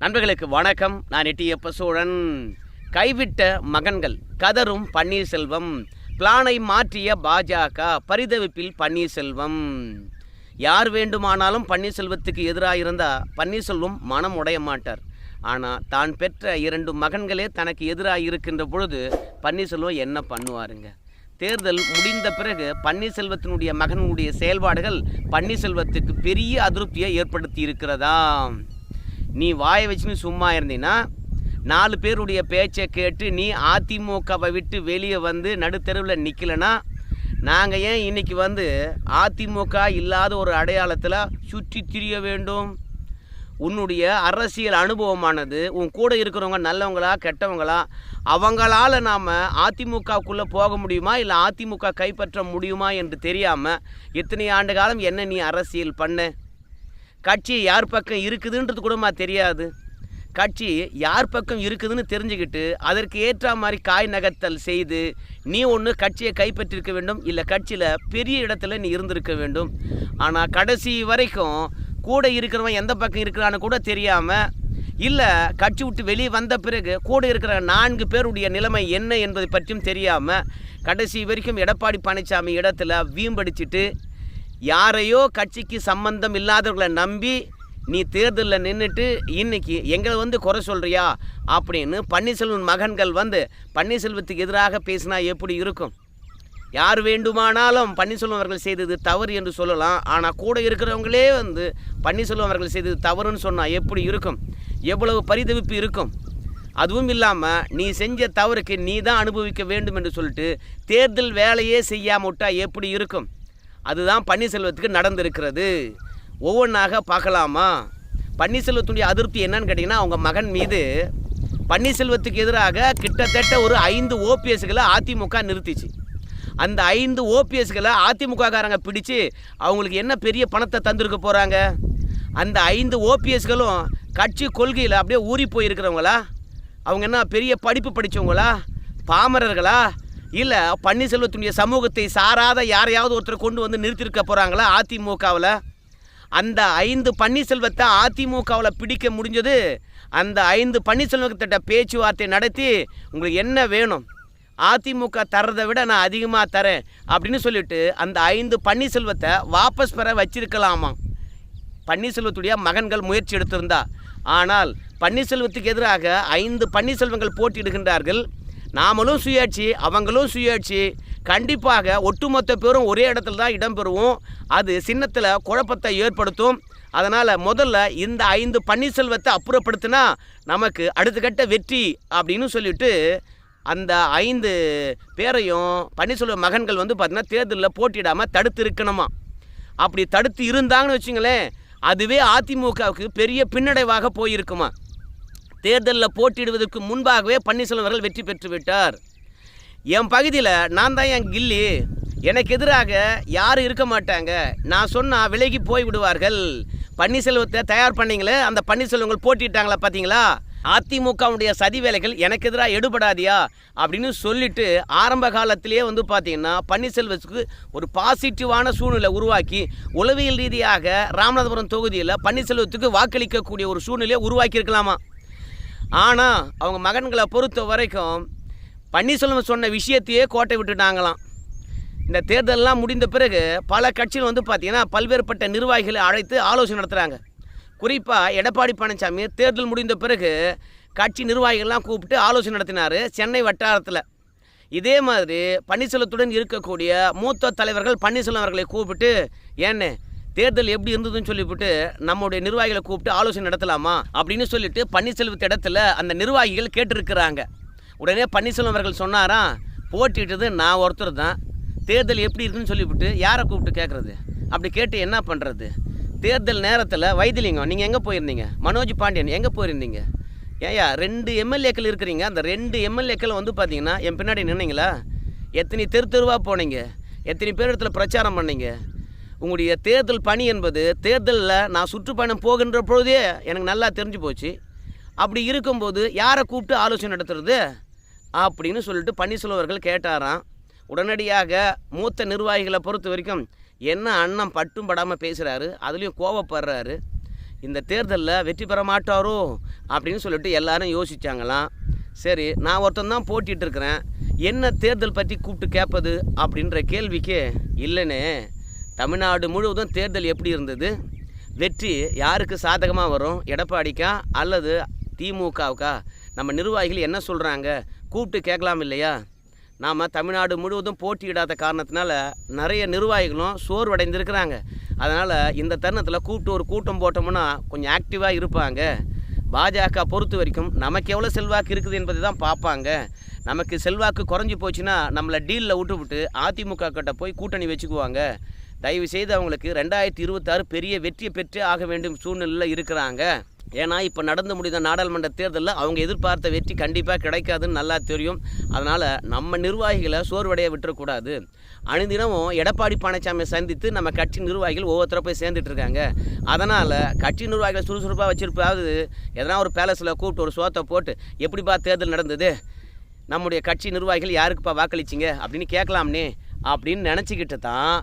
நண்பர்களுக்கு வணக்கம். நான் எட்டியப்ப சோழன். கைவிட்ட மகன்கள், கதரும் பன்னீர்செல்வம், பிளானை மாற்றிய பாஜக, பரிதவிப்பில் பன்னீர்செல்வம். யார் வேண்டுமானாலும் பன்னீர்செல்வத்துக்கு எதிராக இருந்தால் பன்னீர்செல்வம் மனம் உடைய மாட்டார். ஆனால் தான் பெற்ற 2 மகன்களே தனக்கு எதிராக இருக்கின்ற பொழுது பன்னீர்செல்வம் என்ன பண்ணுவாருங்க? தேர்தல் முடிந்த பிறகு பன்னீர்செல்வத்தினுடைய மகனுடைய செயல்பாடுகள் பன்னீர்செல்வத்துக்கு பெரிய அதிருப்தியை ஏற்படுத்தி இருக்கிறதா? நீ வாயை வச்சுன்னு சும்மா இருந்தீன்னா 4 பேருடைய பேச்சை கேட்டு நீ அதிமுகவை விட்டு வெளியே வந்து நடுத்தெருவில் நிற்கலைன்னா நாங்கள் ஏன் இன்றைக்கி அதிமுக இல்லாத ஒரு அடையாளத்தில் சுற்றி திரிய வேண்டும்? உன்னுடைய அரசியல் அனுபவமானது உன் கூட இருக்கிறவங்க நல்லவங்களா கெட்டவங்களா, அவங்களால் நாம் அதிமுகவுக்குள்ளே போக முடியுமா இல்லை அதிமுக கைப்பற்ற முடியுமா என்று தெரியாமல் இத்தனை ஆண்டு காலம் என்ன நீ அரசியல் பண்ண? கட்சி யார் பக்கம் இருக்குதுன்றது கூடமா தெரியாது. கட்சி யார் பக்கம் இருக்குதுன்னு தெரிஞ்சுக்கிட்டு அதற்கு ஏற்ற மாதிரி காய் நகர்த்தல் செய்து நீ ஒன்று கட்சியை கைப்பற்றிருக்க வேண்டும், இல்லை கட்சியில் பெரிய இடத்துல நீ இருந்திருக்க வேண்டும். ஆனால் கடைசி வரைக்கும் கூட இருக்கிறவன் எந்த பக்கம் இருக்கிறான்னு கூட தெரியாமல், இல்லை கட்சி விட்டு வெளியே வந்த பிறகு கூட இருக்கிற 4 பேருடைய நிலைமை என்ன என்பதை பற்றியும் தெரியாமல் கடைசி வரைக்கும் எடப்பாடி பழனிசாமி இடத்துல வீம்படிச்சிட்டு யாரையோ கட்சிக்கு சம்பந்தம் இல்லாதவர்களை நம்பி நீ தேர்தலில் நின்றுட்டு இன்றைக்கி எங்களை குறை சொல்கிறியா அப்படின்னு பன்னீர்செல்வம் மகன்கள் பன்னீர்செல்வத்துக்கு எதிராக பேசினா எப்படி இருக்கும்? யார் வேண்டுமானாலும் பன்னீர்செல்வம் அவர்கள் செய்தது தவறு என்று சொல்லலாம். ஆனால் கூட இருக்கிறவங்களே பன்னீர்செல்வம் அவர்கள் செய்தது தவறுன்னு சொன்னால் எப்படி இருக்கும்? எவ்வளவு பரிதவிப்பு இருக்கும்? அதுவும் இல்லாமல் நீ செஞ்ச தவறுக்கு நீ தான் அனுபவிக்க வேண்டும் என்று சொல்லிட்டு தேர்தல் வேலையே செய்யாம விட்டா எப்படி இருக்கும்? அதுதான் பன்னீர்செல்வத்துக்கு நடந்திருக்கிறது. ஒவ்வொன்றாக பார்க்கலாமா? பன்னீர்செல்வத்துடைய அதிருப்தி என்னன்னு கேட்டிங்கன்னா, அவங்க மகன் மீது பன்னீர்செல்வத்துக்கு எதிராக கிட்டத்தட்ட ஒரு 5 ஓபிஎஸ்களை அதிமுக நிறுத்திச்சு. அந்த 5 ஓபிஎஸ்களை அதிமுககாரங்க பிடிச்சு அவங்களுக்கு என்ன பெரிய பணத்தை தந்திருக்க போகிறாங்க? அந்த 5 ஓபிஎஸ்களும் கட்சி கொள்கையில் அப்படியே ஊறி போயிருக்கிறவங்களா? அவங்க என்ன பெரிய படிப்பு படித்தவங்களா? பாமரர்களா? இல்லை பன்னீர்செல்வத்துடைய சமூகத்தை சாராத யாரையாவது ஒருத்தர் கொண்டு நிறுத்திருக்க போகிறாங்களா அதிமுகவில்? அந்த 5 பன்னீர்செல்வத்தை அதிமுகவில் பிடிக்க முடிஞ்சது அந்த 5 பன்னீர்செல்வத்திட்ட பேச்சுவார்த்தை நடத்தி உங்களுக்கு என்ன வேணும், அதிமுக தர்றதை விட நான் அதிகமாக தரேன் அப்படின்னு சொல்லிட்டு அந்த 5 பன்னீர்செல்வத்தை வாபஸ் பெற வச்சிருக்கலாமா பன்னீர்செல்வத்துடைய மகன்கள் முயற்சி எடுத்திருந்தா? ஆனால் பன்னீர்செல்வத்துக்கு எதிராக 5 பன்னீர்செல்வங்கள் போட்டியிடுகின்றார்கள். நாமளும் சுயாட்சி, அவங்களும் சுயாட்சி. கண்டிப்பாக ஒட்டுமொத்த பேரும் ஒரே இடத்துல தான் இடம்பெறுவோம். அது சின்னத்தில் குழப்பத்தை ஏற்படுத்தும். அதனால் முதல்ல இந்த 5 பன்னீர்செல்வத்தை அப்புறப்படுத்தினா நமக்கு அடுத்த கட்ட வெற்றி அப்படின்னு சொல்லிட்டு அந்த 5 பேரையும் பன்னீர்செல்வம் மகன்கள் பார்த்திங்கன்னா தேர்தலில் போட்டியிடாமல் தடுத்து இருக்கணுமா. அப்படி தடுத்து இருந்தாங்கன்னு வச்சுங்களேன், அதுவே அதிமுகவுக்கு பெரிய பின்னடைவாக போயிருக்குமா. தேர்தலில் போட்டியிடுவதற்கு முன்பாகவே பன்னீர்செல்வம் அவர்கள் வெற்றி பெற்று விட்டார். என் பகுதியில் நான் தான் என் கில்லி, எனக்கு எதிராக யாரும் இருக்க மாட்டாங்க, நான் சொன்னால் விலகி போய் விடுவார்கள். பன்னீர்செல்வத்தை தயார் பண்ணிங்களே, அந்த பன்னீர்செல்வங்கள் போட்டிட்டாங்களா பார்த்தீங்களா? அதிமுகவுடைய சதி வேலைகள் எனக்கு எதிராக எடுபடாதியா அப்படின்னு சொல்லிட்டு ஆரம்ப காலத்திலேயே பார்த்தீங்கன்னா பன்னீர்செல்வத்துக்கு ஒரு பாசிட்டிவான சூழ்நிலை உருவாக்கி உளவியல் ரீதியாக ராமநாதபுரம் தொகுதியில் பன்னீர்செல்வத்துக்கு வாக்களிக்கக்கூடிய ஒரு சூழ்நிலையை உருவாக்கியிருக்கலாமா. ஆனால் அவங்க மகன்களை பொறுத்த வரைக்கும் பன்னீர்செல்வம் சொன்ன விஷயத்தையே கோட்டை விட்டுட்டாங்களாம். இந்த தேர்தலெலாம் முடிந்த பிறகு பல கட்சிகள் பார்த்திங்கன்னா பல்வேறுபட்ட நிர்வாகிகளை அழைத்து ஆலோசனை நடத்துகிறாங்க. குறிப்பாக எடப்பாடி பழனிசாமி தேர்தல் முடிந்த பிறகு கட்சி நிர்வாகிகள்லாம் கூப்பிட்டு ஆலோசனை நடத்தினார் சென்னை வட்டாரத்தில். இதே மாதிரி பன்னீர்செல்வத்துடன் இருக்கக்கூடிய மூத்த தலைவர்கள் பன்னீர்செல்வம் அவர்களை கூப்பிட்டு ஏன்னு தேர்தல் எப்படி இருந்ததுன்னு சொல்லிவிட்டு நம்முடைய நிர்வாகிகளை கூப்பிட்டு ஆலோசனை நடத்தலாமா அப்படின்னு சொல்லிட்டு பன்னீர்செல்வத்து இடத்துல அந்த நிர்வாகிகள் கேட்டிருக்கிறாங்க. உடனே பன்னீர்செல்வம் அவர்கள் சொன்னாராம், போட்டிட்டது நான் ஒருத்தர் தான், தேர்தல் எப்படி இருக்குன்னு சொல்லிவிட்டு யாரை கூப்பிட்டு கேட்குறது? அப்படி கேட்டு என்ன பண்ணுறது? தேர்தல் நேரத்தில் வைத்திலிங்கம் நீங்கள் எங்கே போயிருந்தீங்க, மனோஜ் பாண்டியன் எங்கே போயிருந்தீங்க? ஏயா 2 எம்எல்ஏக்கள் இருக்கிறீங்க, அந்த 2 எம்எல்ஏக்கள் பார்த்தீங்கன்னா என் பின்னாடி நின்னீங்களா? எத்தனை தெருவாக போனீங்க, எத்தனை பேர் இடத்துல பிரச்சாரம் பண்ணீங்க? உங்களுடைய தேர்தல் பணி என்பது தேர்தலில் நான் சுற்றுப்பயணம் போகின்ற பொழுதே எனக்கு நல்லா தெரிஞ்சு போச்சு. அப்படி இருக்கும்போது யாரை கூப்பிட்டு ஆலோசனை நடத்துறது அப்படின்னு சொல்லிட்டு பன்னீர்செல்வம் அவர்கள் கேட்டாராம். உடனடியாக மூத்த நிர்வாகிகளை பொறுத்த வரைக்கும் என்ன அண்ணன் பட்டும் படாமல் பேசுகிறாரு, அதுலேயும் கோவப்படுறாரு, இந்த தேர்தலில் வெற்றி பெற மாட்டாரோ அப்படின்னு சொல்லிட்டு எல்லாரும் யோசித்தாங்களாம். சரி, நான் ஒருத்தன் தான் போட்டிகிட்டு இருக்கிறேன், என்ன தேர்தல் பற்றி கூப்பிட்டு கேட்பது அப்படின்ற கேள்விக்கு இல்லைன்னு தமிழ்நாடு முழுவதும் தேர்தல் எப்படி இருந்தது, வெற்றி யாருக்கு சாதகமாக வரும், எடப்பாடிக்கா அல்லது திமுகவுக்கா, நம்ம நிர்வாகிகள் என்ன சொல்கிறாங்க கூப்பிட்டு கேட்கலாம் இல்லையா. நாம் தமிழ்நாடு முழுவதும் போட்டியிடாத காரணத்தினால நிறைய நிர்வாகிகளும் சோர்வடைந்திருக்கிறாங்க. அதனால் இந்த தருணத்தில் கூப்பிட்டு ஒரு கூட்டம் போட்டோம்னா கொஞ்சம் ஆக்டிவாக இருப்பாங்க. பாஜக பொறுத்த வரைக்கும் நமக்கு எவ்வளோ செல்வாக்கு இருக்குது என்பதை தான் பார்ப்பாங்க. நமக்கு செல்வாக்கு குறைஞ்சி போச்சுன்னா நம்மளை டீலில் விட்டு அதிமுக கிட்ட போய் கூட்டணி வச்சுக்குவாங்க. தயவு செய்து அவங்களுக்கு 2026 பெரிய வெற்றியை பெற்றே ஆக வேண்டும் சூழ்நிலையில் இருக்கிறாங்க. ஏன்னா இப்போ நடந்து முடிந்த நாடாளுமன்ற தேர்தலில் அவங்க எதிர்பார்த்த வெற்றி கண்டிப்பாக கிடைக்காதுன்னு நல்லா தெரியும். அதனால் நம்ம நிர்வாகிகளை சோர்வடைய விட்டுறக்கூடாது. அனுதினமும் எடப்பாடி பழனிசாமியை சந்தித்து நம்ம கட்சி நிர்வாகிகள் ஒவ்வொருத்தர போய் சேர்ந்துட்டுருக்காங்க. அதனால் கட்சி நிர்வாகிகளை சுறுசுறுப்பாக வச்சுருப்பாவது எதனா ஒரு பேலஸில் கூப்பிட்டு ஒரு சோத்தை போட்டு எப்படிப்பா தேர்தல் நடந்தது, நம்முடைய கட்சி நிர்வாகிகள் யாருக்குப்பா வாக்களிச்சிங்க அப்படின்னு கேட்கலாம்னே அப்படின்னு நினச்சிக்கிட்டு தான்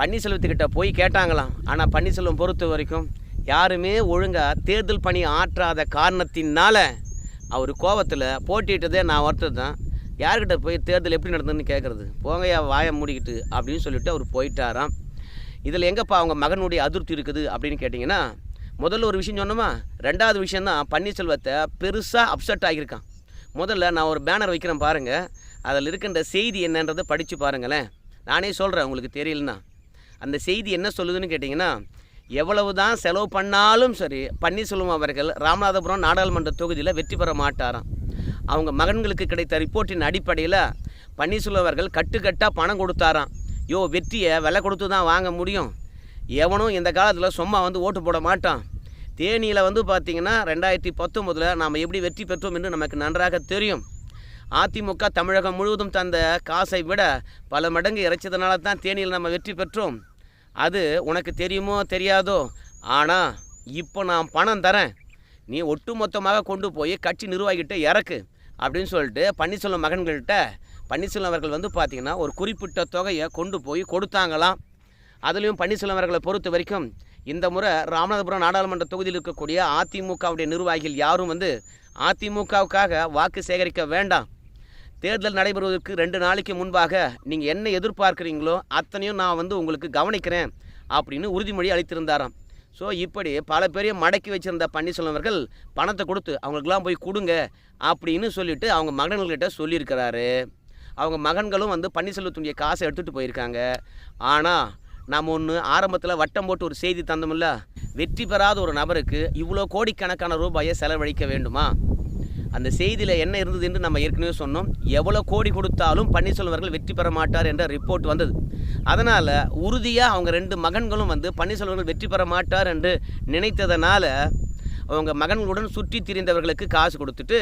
பன்னீர்செல்வத்துக்கிட்ட போய் கேட்டாங்களாம். ஆனால் பன்னீர்செல்வம் பொறுத்த வரைக்கும் யாருமே ஒழுங்காக தேர்தல் பணி ஆற்றாத காரணத்தினால அவர் கோபத்தில் போட்டிட்டதே நான் ஒருத்தர் தான். யார்கிட்ட போய் தேர்தல் எப்படி நடந்ததுன்னு கேட்குறது, போங்கயா வாயை மூடிக்கிட்டு அப்படின்னு சொல்லிட்டு அவர் போயிட்டாராம். இதில் எங்கப்பா அவங்க மகனுடைய அதிருப்தி இருக்குது அப்படின்னு கேட்டிங்கன்னா, முதல்ல ஒரு விஷயம் சொன்னோமா, ரெண்டாவது விஷயந்தான் பன்னீர்செல்வத்தை பெருசாக அப்செட் ஆகியிருக்கான். முதல்ல நான் ஒரு பேனர் வைக்கிறேன் பாருங்கள், அதில் இருக்கின்ற செய்தி என்னன்றதை படித்து பாருங்களேன். நானே சொல்கிறேன், உங்களுக்கு தெரியலன்னா. அந்த செய்தி என்ன சொல்லுதுன்னு கேட்டிங்கன்னா, எவ்வளவு தான் செலவு பண்ணாலும் சரி பன்னீர்செல்வம் அவர்கள் ராமநாதபுரம் நாடாளுமன்ற தொகுதியில் வெற்றி பெற மாட்டாராம். அவங்க மகன்களுக்கு கிடைத்த ரிப்போர்ட்டின் அடிப்படையில் பன்னீர்செல்வம் அவர்கள் கட்டுக்கட்டாக பணம் கொடுத்தாராம். வெற்றியை விலை கொடுத்து தான் வாங்க முடியும், எவனும் இந்த காலத்தில் சும்மா ஓட்டு போட மாட்டான். தேனியில் பார்த்திங்கன்னா 2019 நாம் எப்படி வெற்றி பெற்றோம் என்று நமக்கு நன்றாக தெரியும். அதிமுக தமிழகம் முழுவதும் தந்த காசை விட பல மடங்கு இறைச்சதுனால தான் தேனியில் நம்ம வெற்றி பெற்றோம். அது உனக்கு தெரியுமோ தெரியாதோ, ஆனால் இப்போ நான் பணம் தரேன், நீ ஒட்டு மொத்தமாக கொண்டு போய் கட்சி நிர்வாகிகிட்ட இறக்கு அப்படின்னு சொல்லிட்டு பன்னீர்செல்வம் மகன்கள்கிட்ட பன்னீர்செல்வம் அவர்கள் பார்த்திங்கன்னா ஒரு குறிப்பிட்ட தொகையை கொண்டு போய் கொடுத்தாங்களாம். அதுலேயும் பன்னீர்செல்வம் அவர்களை பொறுத்த வரைக்கும் இந்த முறை ராமநாதபுரம் நாடாளுமன்ற தொகுதியில் இருக்கக்கூடிய அதிமுகவுடைய நிர்வாகிகள் யாரும் அதிமுகவுக்காக வாக்கு சேகரிக்க வேண்டாம், தேர்தல் நடைபெறுவதற்கு 2 நாளைக்கு முன்பாக நீங்கள் என்ன எதிர்பார்க்குறீங்களோ அத்தனையும் நான் உங்களுக்கு கவனிக்கிறேன் அப்படின்னு உறுதிமொழி அளித்திருந்தாராம். ஸோ இப்படி பல பேரையும் மடக்கி வச்சுருந்த பன்னீர்செல்வம் அவர்கள் பணத்தை கொடுத்து அவங்களுக்கெல்லாம் போய் கொடுங்க அப்படின்னு சொல்லிவிட்டு அவங்க மகன்கள்கிட்ட சொல்லியிருக்கிறாரு. அவங்க மகன்களும் பன்னீர்செல்வத்துடைய காசை எடுத்துகிட்டு போயிருக்காங்க. ஆனால் நாம் ஒன்று ஆரம்பத்தில் வட்டம் போட்டு ஒரு செய்தி தந்தோம்ல, வெற்றி பெறாத ஒரு நபருக்கு இவ்வளோ கோடிக்கணக்கான ரூபாயை செலவழிக்க வேண்டுமா? அந்த செய்தியில் என்ன இருந்தது என்று நம்ம ஏற்கனவே சொன்னோம். எவ்வளோ கோடி கொடுத்தாலும் பன்னீர்செல்வம் அவர்கள் வெற்றி பெற மாட்டார் என்ற ரிப்போர்ட் வந்தது. அதனால் உறுதியாக அவங்க 2 மகன்களும் பன்னீர்செல்வம் அவர்கள் வெற்றி பெற மாட்டார் என்று நினைத்ததனால அவங்க மகன்களுடன் சுற்றி திரிந்தவர்களுக்கு காசு கொடுத்துட்டு,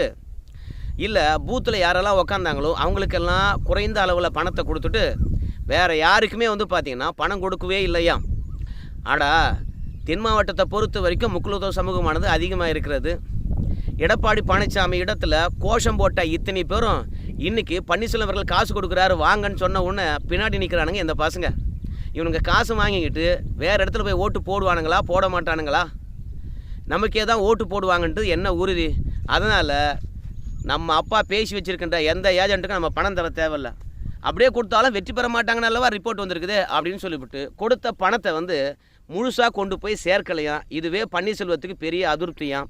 இல்லை பூத்தில் யாரெல்லாம் உக்காந்தாங்களோ அவங்களுக்கெல்லாம் குறைந்த அளவில் பணத்தை கொடுத்துட்டு வேறு யாருக்குமே பார்த்திங்கன்னா பணம் கொடுக்கவே இல்லையா. ஆடா, தென் மாவட்டத்தை பொறுத்த வரைக்கும் முக்குலத்தோர் சமூகமானது அதிகமாக இருக்கிறது. எடப்பாடி பழனிசாமி இடத்துல கோஷம் போட்ட இத்தனை பேரும் இன்றைக்கி பன்னீர்செல்வம் அவர்கள் காசு கொடுக்குறாரு வாங்கன்னு சொன்ன உடனே பின்னாடி நிற்கிறானுங்க இந்த பசங்க. இவனுங்க காசு வாங்கிக்கிட்டு வேறு இடத்துல போய் ஓட்டு போடுவானுங்களா போட மாட்டானுங்களா, நமக்கே தான் ஓட்டு போடுவாங்கன்ட்டு என்ன உறுதி? அதனால் நம்ம அப்பா பேசி வச்சுருக்கின்ற எந்த ஏஜென்ட்டுக்கும் நம்ம பணம் தர தேவையில்லை, அப்படியே கொடுத்தாலும் வெற்றி பெற மாட்டாங்கன்னு அல்லவா ரிப்போர்ட் வந்திருக்குது அப்படின்னு சொல்லிவிட்டு கொடுத்த பணத்தை முழுசாக கொண்டு போய் சேர்க்கலையாம். இதுவே பன்னீர்செல்வத்துக்கு பெரிய அதிருப்தியாம்.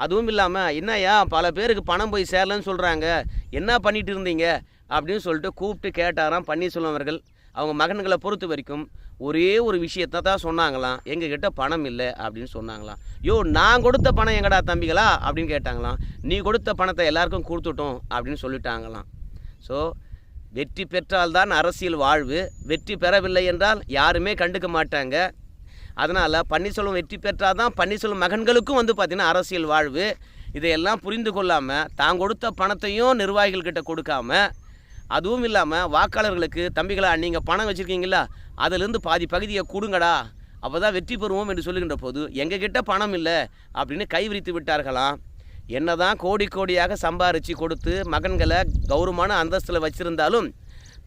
அதுவும் இல்லாமல் என்னையா பல பேருக்கு பணம் போய் சேரலன்னு சொல்கிறாங்க, என்ன பண்ணிகிட்டு இருந்தீங்க அப்படின்னு சொல்லிட்டு கூப்பிட்டு கேட்டாராம் பன்னீர்செல்வம் அவர்கள். அவங்க மகன்களை பொறுத்த வரைக்கும் ஒரே ஒரு விஷயத்தை தான் சொன்னாங்களாம், எங்ககிட்ட பணம் இல்லை அப்படின்னு சொன்னாங்களாம். நான் கொடுத்த பணம் எங்கடா தம்பிகளா அப்படின்னு கேட்டாங்களாம். நீ கொடுத்த பணத்தை எல்லாருக்கும் கொடுத்துட்டோம் அப்படின்னு சொல்லிட்டாங்களாம். ஸோ வெற்றி பெற்றால்தான் அரசியல் வாழ்வு, வெற்றி பெறவில்லை என்றால் யாருமே கண்டுக்க மாட்டாங்க. அதனால் பன்னீர்செல்வம் வெற்றி பெற்றால் தான் பன்னீர்செல்வம் மகன்களுக்கும் பார்த்திங்கன்னா அரசியல் வாழ்வு. இதையெல்லாம் புரிந்து கொள்ளாமல் தான் கொடுத்த பணத்தையும் நிர்வாகிகள்கிட்ட கொடுக்காம, அதுவும் இல்லாமல் வாக்காளர்களுக்கு தம்பிகளா நீங்கள் பணம் வச்சுருக்கீங்களா அதிலிருந்து பாதி பகுதியை கொடுங்கடா அப்போ தான் வெற்றி பெறுவோம் என்று சொல்லுகின்ற போது எங்ககிட்ட பணம் இல்லை அப்படின்னு கைவிரித்து விட்டார்களாம். என்ன தான் கோடி கோடியாக சம்பாரித்து கொடுத்து மகன்களை கௌரவமான அந்தஸ்தில் வச்சுருந்தாலும்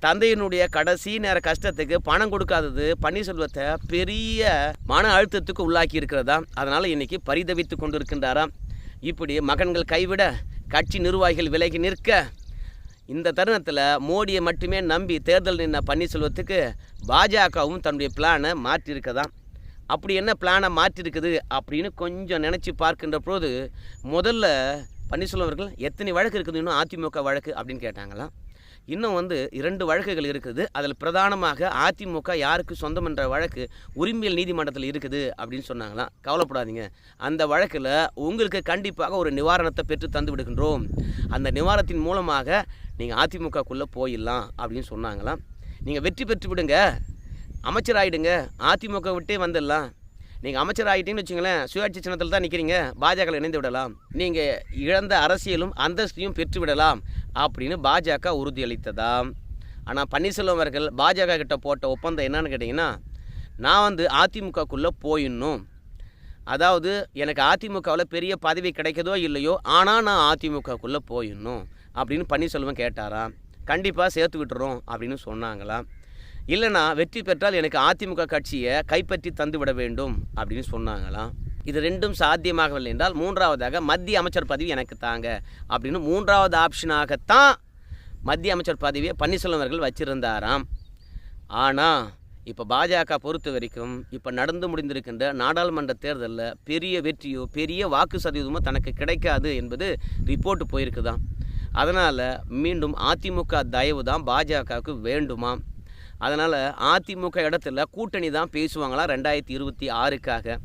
தந்தையினுடைய கடைசி நேர கஷ்டத்துக்கு பணம் கொடுக்காதது பன்னீர்செல்வத்தை பெரிய மன அழுத்தத்துக்கு உள்ளாக்கி இருக்கிறதா. அதனால் இன்றைக்கி பரிதவித்து கொண்டு இருக்கின்றாராம். இப்படி மகன்கள் கைவிட கட்சி நிர்வாகிகள் விலகி நிற்க இந்த தருணத்தில் மோடியை மட்டுமே நம்பி தேர்தல் நின்ன பன்னீர்செல்வத்துக்கு பாஜகவும் தன்னுடைய பிளானை மாற்றியிருக்கதான். அப்படி என்ன பிளானை மாற்றிருக்குது அப்படின்னு கொஞ்சம் நினச்சி பார்க்கின்ற போது முதல்ல பன்னீர்செல்வம் அவர்கள் எத்தனை வழக்கு இருக்குது இன்னும் அதிமுக வழக்கு அப்படின்னு கேட்டாங்களாம். இன்னும் 2 வழக்குகள் இருக்குது. அதில் பிரதானமாக அதிமுக யாருக்கு சொந்தம் என்ற வழக்கு உரிமையியல் நீதிமன்றத்தில் இருக்குது அப்படின்னு சொன்னாங்களாம். கவலைப்படாதீங்க, அந்த வழக்கில் உங்களுக்கு கண்டிப்பாக ஒரு நிவாரணத்தை பெற்று தந்து விடுகின்றோம். அந்த நிவாரணத்தின் மூலமாக நீங்கள் அதிமுகக்குள்ளே போயிடலாம் அப்படின்னு சொன்னாங்களாம். நீங்கள் வெற்றி பெற்று விடுங்க, அமைச்சராகிடுங்க, அதிமுக விட்டே வந்துடலாம். நீங்கள் அமைச்சர் ஆகிட்டீங்கன்னு வச்சுங்களேன், சுயாட்சி சின்னத்தில் தான் நிற்கிறீங்க, பாஜகவில் இணைந்து விடலாம், நீங்கள் இழந்த அரசியலும் அந்தஸ்தையும் பெற்று விடலாம் அப்படின்னு பாஜக உறுதியளித்ததாம். ஆனால் பன்னீர்செல்வம் அவர்கள் பாஜக கிட்ட போட்ட ஒப்பந்தம் என்னன்னு கேட்டிங்கன்னா, நான் அதிமுகக்குள்ளே போயிடணும், அதாவது எனக்கு அதிமுகவில் பெரிய பதவி கிடைக்கதோ இல்லையோ ஆனால் நான் அதிமுகக்குள்ளே போயிடணும் அப்படின்னு பன்னீர்செல்வம் கேட்டாராம். கண்டிப்பாக சேர்த்து விட்டுறோம் அப்படின்னு சொன்னாங்களாம். இல்லைனா வெற்றி பெற்றால் எனக்கு அதிமுக கட்சியை கைப்பற்றி தந்து விட வேண்டும் அப்படின்னு சொன்னாங்களாம். இது 2ம் சாத்தியமாகவில்லை என்றால் 3வதாக மத்திய அமைச்சர் பதவி எனக்கு தாங்க அப்படின்னு 3வது ஆப்ஷனாகத்தான் மத்திய அமைச்சர் பதவியை பன்னீர்செல்வம் அவர்கள் வச்சிருந்தாராம். ஆனால் இப்போ பாஜக பொறுத்த வரைக்கும் இப்போ நடந்து முடிந்திருக்கின்ற நாடாளுமன்ற தேர்தலில் பெரிய வெற்றியோ பெரிய வாக்கு சதவீதமோ தனக்கு கிடைக்காது என்பது ரிப்போர்ட் போயிருக்குதான். அதனால் மீண்டும் அதிமுக தயவு தான் பாஜகவுக்கு வேண்டுமாம். அதனால் அதிமுக இடத்துல கூட்டணி தான் பேசுவாங்களாம் 2026க்காக.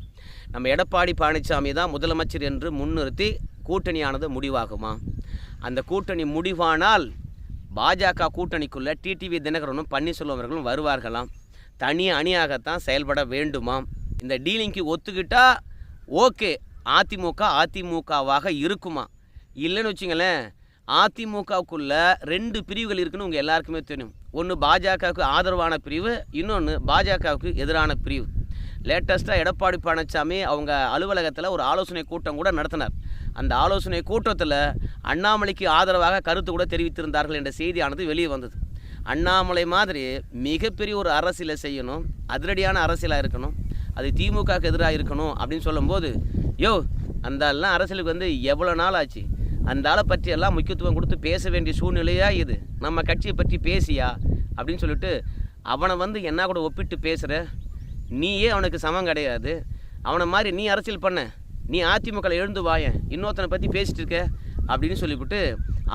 நம்ம எடப்பாடி பழனிசாமி தான் முதலமைச்சர் என்று முன்னிறுத்தி கூட்டணியானது முடிவாகுமா. அந்த கூட்டணி முடிவானால் பாஜக கூட்டணிக்குள்ளே டிடிவி தினகரனும் பன்னீர்செல்வம் அவர்களும் வருவார்களாம். தனி அணியாகத்தான் செயல்பட வேண்டுமாம். இந்த டீலிங்க்கு ஒத்துக்கிட்டா ஓகே, அதிமுகவாக இருக்குமா. இல்லைன்னு வச்சுங்களேன், அதிமுகவுக்குள்ள 2 பிரிவுகள் இருக்குன்னு உங்கள் எல்லாருக்குமே தெரியும். ஒன்று பாஜகவுக்கு ஆதரவான பிரிவு, இன்னொன்று பாஜகவுக்கு எதிரான பிரிவு. லேட்டஸ்ட்டாக எடப்பாடி பழனிசாமி அவங்க அலுவலகத்தில் ஒரு ஆலோசனை கூட்டம் கூட நடத்தினார். அந்த ஆலோசனை கூட்டத்தில் அண்ணாமலைக்கு ஆதரவாக கருத்து கூட தெரிவித்திருந்தார்கள் என்ற செய்தியானது வெளியே வந்தது. அண்ணாமலை மாதிரி மிகப்பெரிய ஒரு அரசியலை செய்யணும், அதிரடியான அரசியலாக இருக்கணும், அது திமுகவுக்கு எதிராக இருக்கணும் அப்படின்னு சொல்லும்போது, அந்த எல்லாம் அரசியலுக்கு எவ்வளோ நாள் ஆச்சு, அந்த ஆளை பற்றியெல்லாம் முக்கியத்துவம் கொடுத்து பேச வேண்டிய சூழ்நிலையா இது, நம்ம கட்சியை பற்றி பேசியா அப்படின்னு சொல்லிட்டு அவனை என்ன கூட ஒப்பிட்டு பேசுகிற, நீயே அவனுக்கு சமம் கிடையாது, அவனை மாதிரி நீ அரசியல் பண்ண, நீ அதிமுகவில் எழுந்து வாயன், இன்னொருத்தனை பற்றி பேசிட்டு இருக்க அப்படின்னு சொல்லிவிட்டு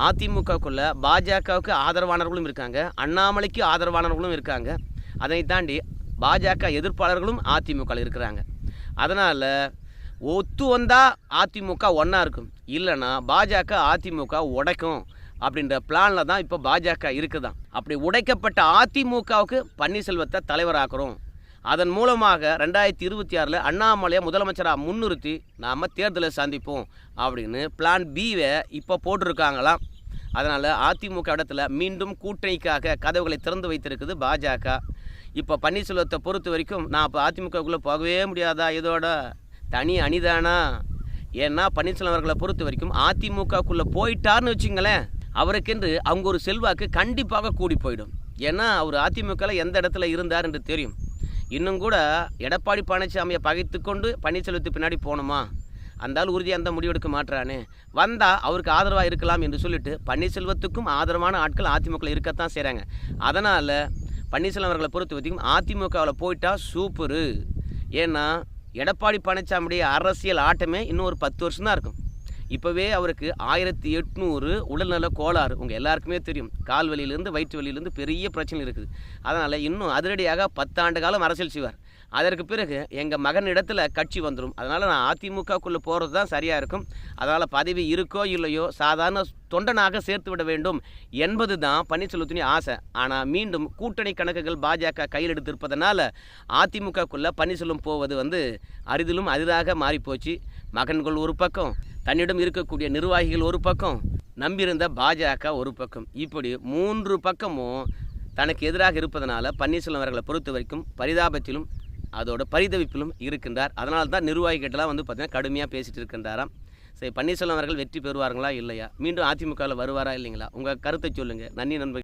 அதிமுகக்குள்ளே பாஜகவுக்கு ஆதரவானவர்களும் இருக்காங்க, அண்ணாமலைக்கு ஆதரவானவர்களும் இருக்காங்க, அதனை தாண்டி பாஜக எதிர்ப்பாளர்களும் அதிமுகவில் இருக்கிறாங்க. அதனால் ஒத்து வந்தால் அதிமுக ஒன்றா இருக்கும், இல்லைன்னா பாஜக அதிமுக உடைக்கும் அப்படின்ற பிளானில் தான் இப்போ பாஜக இருக்குதான். அப்படி உடைக்கப்பட்ட அதிமுகவுக்கு பன்னீர்செல்வத்தை தலைவராக்குறோம், அதன் மூலமாக 2026 அண்ணாமலையை முதலமைச்சராக முன்னிறுத்தி நாம் தேர்தலை சந்திப்போம் அப்படின்னு பிளான் பியை இப்போ போட்டிருக்காங்களாம். அதனால் அதிமுக இடத்துல மீண்டும் கூட்டணிக்காக கதவுகளை திறந்து வைத்திருக்குது பாஜக. இப்போ பன்னீர்செல்வத்தை பொறுத்த வரைக்கும் நான் இப்போ அதிமுகக்குள்ளே போகவே முடியாதா, இதோட தனி அணிதானா. ஏன்னா பன்னீர்செல்வம் அவர்களை பொறுத்த வரைக்கும் அதிமுகக்குள்ளே போயிட்டார்னு வச்சுங்களேன், அவருக்கென்று அவங்க ஒரு செல்வாக்கு கண்டிப்பாக கூடி போயிடும். ஏன்னா அவர் அதிமுகவில் எந்த இடத்துல இருந்தார் என்று தெரியும். இன்னும் கூட எடப்பாடி பழனிசாமியை பகைத்து கொண்டு பன்னீர்செல்வத்துக்கு பின்னாடி போகணுமா, அந்த ஆள் உறுதியாக அந்த முடிவெடுக்க மாட்டானே, வந்தால் அவருக்கு ஆதரவாக இருக்கலாம் என்று சொல்லிட்டு பன்னீர்செல்வத்துக்கும் ஆதரவான ஆட்கள் அதிமுகவில் இருக்கத்தான் செய்கிறாங்க. அதனால் பன்னீர்செல்வம் அவர்களை பொறுத்த வரைக்கும் அதிமுகவில் போயிட்டா சூப்பரு. ஏன்னா எடப்பாடி பழனிசாமியுடைய அரசியல் ஆட்டமே இன்னும் ஒரு 10 வருஷம் தான் இருக்கும். இப்போவே அவருக்கு 1800 உடல்நல கோளாறு உங்கள் எல்லாருக்குமே தெரியும். கால் வலியிலேருந்து வயிற்று வலியிலேருந்து பெரிய பிரச்சனை இருக்குது. அதனால் இன்னும் அதிரடியாக 10 ஆண்டு காலம் அரசியல் செய்வார். அதற்கு பிறகு எங்கள் மகன் இடத்துல கட்சி வந்துடும். அதனால் நான் அதிமுகக்குள்ளே போகிறது தான் சரியாக இருக்கும். அதனால் பதவி இருக்கோ இல்லையோ சாதாரண தொண்டனாக சேர்த்து விட வேண்டும் என்பது தான் பன்னீர்செல்வத்தின் ஆசை. ஆனால் மீண்டும் கூட்டணி கணக்குகள் பாஜக கையில் எடுத்திருப்பதனால அதிமுகக்குள்ளே பன்னீர்செல்வம் போவது அரிதிலும் அரிதாக மாறிப்போச்சு. மகன்கள் ஒரு பக்கம், தன்னிடம் இருக்கக்கூடிய நிர்வாகிகள் ஒரு பக்கம், நம்பியிருந்த பாஜக ஒரு பக்கம், இப்படி 3 பக்கமும் தனக்கு எதிராக இருப்பதனால பன்னீர்செல்வம் அவர்களை பொறுத்த வரைக்கும் பரிதாபத்திலும் அதோட பரிதவிப்பிலும் இருக்கின்றார். அதனால தான் நிர்வாகிகிட்டலாம் பார்த்தீங்கன்னா கடுமையாக பேசிகிட்டு இருக்கின்றாராம். சரி, பன்னீர்செல்வம் அவர்கள் வெற்றி பெறுவார்களா இல்லையா, மீண்டும் அதிமுகவில் வருவாரா இல்லைங்களா, உங்கள் கருத்தை சொல்லுங்கள். நன்றி நண்பர்கள்.